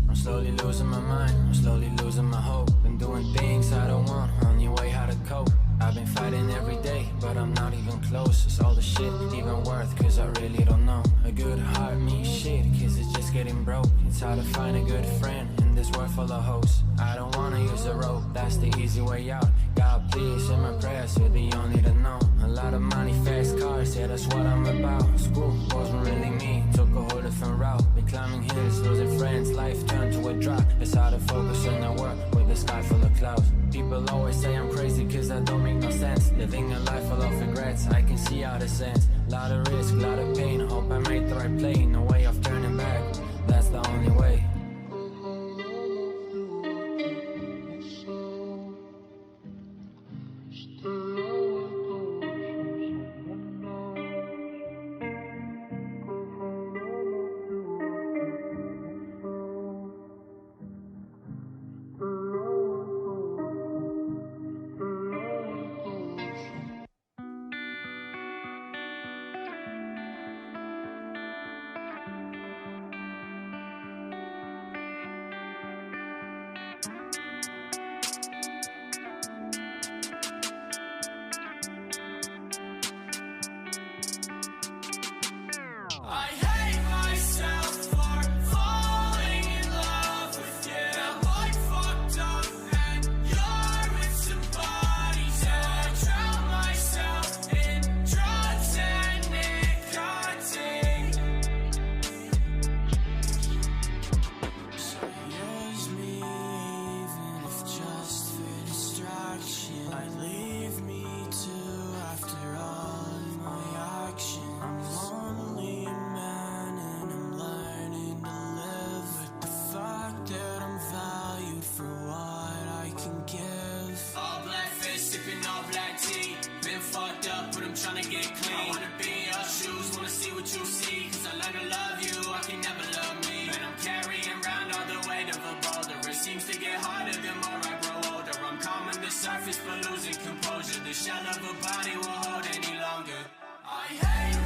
I'm slowly losing my mind, I'm slowly losing my hope. Been doing things I don't want, only way how to cope. I've been fighting every day, but I'm not even close. Is all the shit even worth? Cause I really don't know. A good heart means shit, cause it's just getting broke. It's hard to find a good friend in this world full of hoes. I don't wanna use a rope, that's the easy way out. God please, in my prayers, you're the only to know. A lot of money, fast cars, yeah that's what I'm about. School wasn't really me, took a whole different route. Been climbing hills, losing friends, life turned to a drought. It's hard to focus on the work with the sky full of clouds. People always say I'm crazy cause I don't make no sense. Living a life full of regrets, I can see out of sense. Lot of risk, lot of pain, hope I made the right play. No way of turning back, that's the only way. Surface but losing composure. The shell of a body won't hold any longer. I hate